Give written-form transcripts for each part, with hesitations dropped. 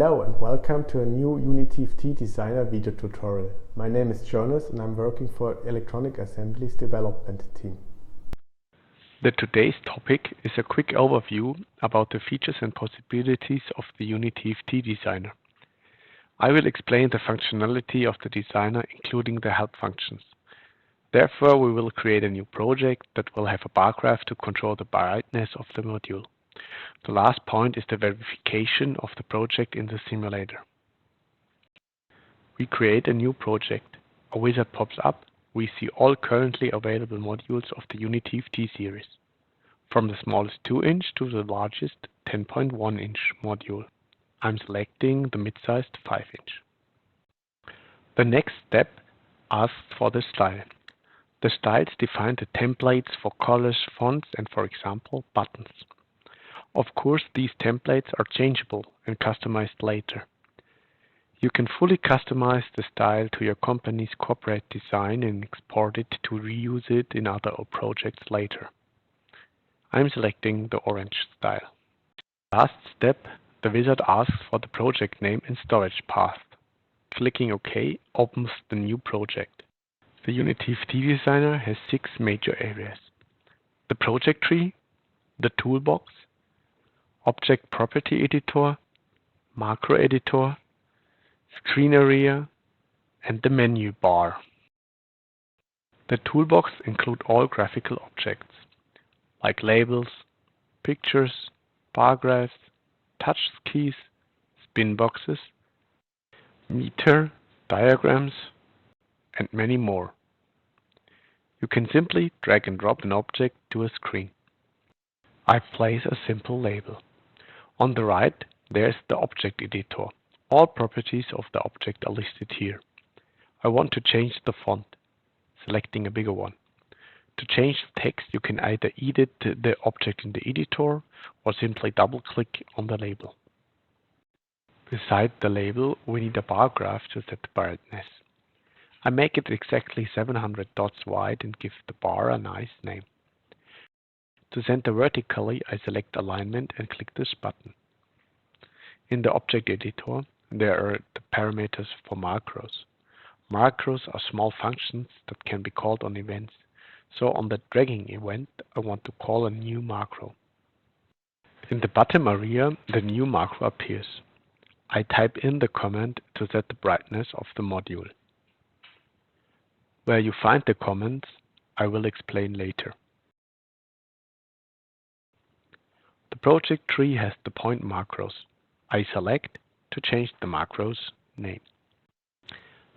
Hello and welcome to a new uniTFTDesigner video tutorial. My name is Jonas and I'm working for Electronic Assemblies development team. Today's topic is a quick overview about the features and possibilities of the uniTFTDesigner. I will explain the functionality of the designer, including the help functions. Therefore, we will create a new project that will have a bar graph to control the brightness of the module. The last point is the verification of the project in the simulator. We create a new project. A wizard pops up. We see all currently available modules of the uniTFT series, from the smallest 2-inch to the largest 10.1-inch module. I'm selecting the mid-sized 5-inch. The next step asks for the style. The styles define the templates for colors, fonts, and, for example, buttons. Of course, these templates are changeable and customized later. You can fully customize the style to your company's corporate design and export it to reuse it in other projects later. I'm selecting the orange style. Last step, the wizard asks for the project name and storage path. Clicking OK opens the new project. The uniTFTDesigner has 6 major areas: the project tree, the toolbox, object property editor, macro editor, screen area, and the menu bar. The toolbox includes all graphical objects, like labels, pictures, bar graphs, touch keys, spin boxes, meter, diagrams, and many more. You can simply drag and drop an object to a screen. I place a simple label. On the right, there's the object editor. All properties of the object are listed here. I want to change the font, selecting a bigger one. To change the text, you can either edit the object in the editor or simply double-click on the label. Beside the label, we need a bar graph to set the brightness. I make it exactly 700 dots wide and give the bar a nice name. To center vertically, I select alignment and click this button. In the object editor, there are the parameters for macros. Macros are small functions that can be called on events. So on the dragging event, I want to call a new macro. In the bottom area, the new macro appears. I type in the command to set the brightness of the module. Where you find the commands, I will explain later. The project tree has the point macros. I select to change the macros name.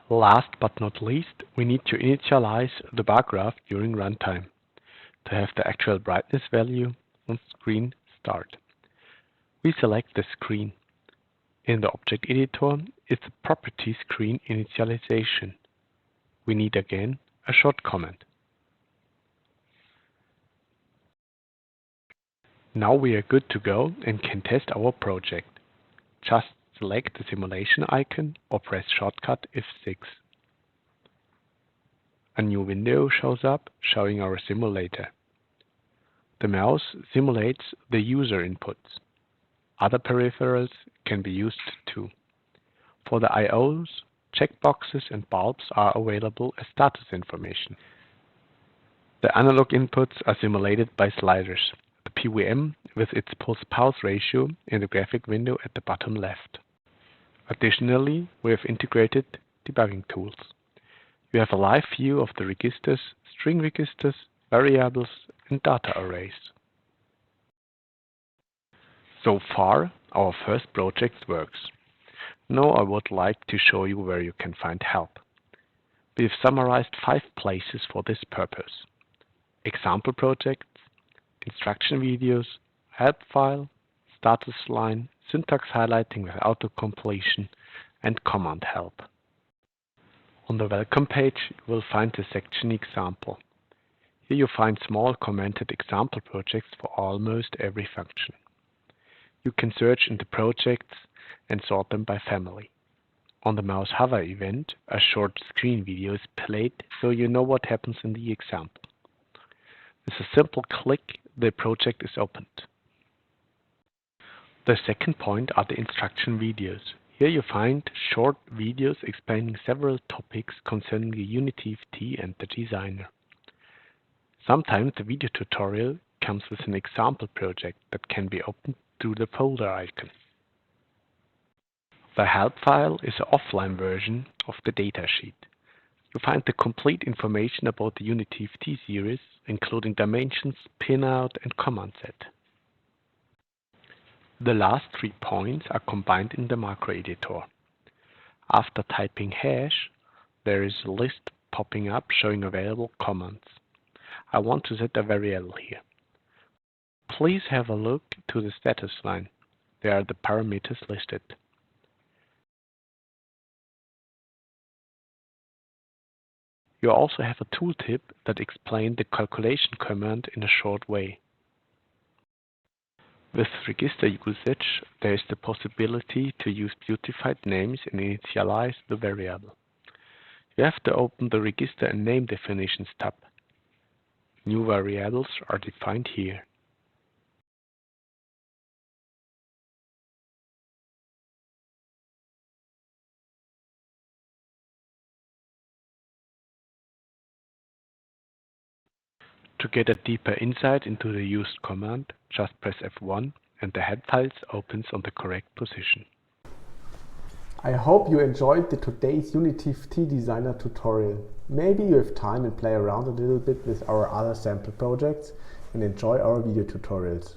Last but not least, we need to initialize the bar graph during runtime to have the actual brightness value on screen start. We select the screen. In the object editor is the property screen initialization. We need again a short comment. Now we are good to go and can test our project. Just select the simulation icon or press shortcut F6. A new window shows up showing our simulator. The mouse simulates the user inputs. Other peripherals can be used too. For the I/Os, checkboxes and bulbs are available as status information. The analog inputs are simulated by sliders. The PWM with its pulse-pulse ratio in the graphic window at the bottom left. Additionally, we have integrated debugging tools. You have a live view of the registers, string registers, variables, and data arrays. So far, our first project works. Now I would like to show you where you can find help. We've summarized 5 places for this purpose: example projects, instruction videos, help file, status line, syntax highlighting with auto-completion, and command help. On the welcome page, you will find the section example. Here you find small commented example projects for almost every function. You can search in the projects and sort them by family. On the mouse hover event, a short screen video is played so you know what happens in the example. With a simple click, the project is opened. The second point are the instruction videos. Here you find short videos explaining several topics concerning the uniTFT and the designer. Sometimes the video tutorial comes with an example project that can be opened through the folder icon. The help file is an offline version of the datasheet. You find the complete information about the uniTFT series, including dimensions, pinout, and command set. The last 3 points are combined in the macro editor. After typing hash, there is a list popping up showing available commands. I want to set a variable here. Please have a look to the status line. There are the parameters listed. You also have a tooltip that explains the calculation command in a short way. With register usage, there is the possibility to use beautified names and initialize the variable. You have to open the Register and Name Definitions tab. New variables are defined here. To get a deeper insight into the used command, just press F1 and the head files opens on the correct position. I hope you enjoyed today's uniTFTDesigner tutorial. Maybe you have time and play around a little bit with our other sample projects and enjoy our video tutorials.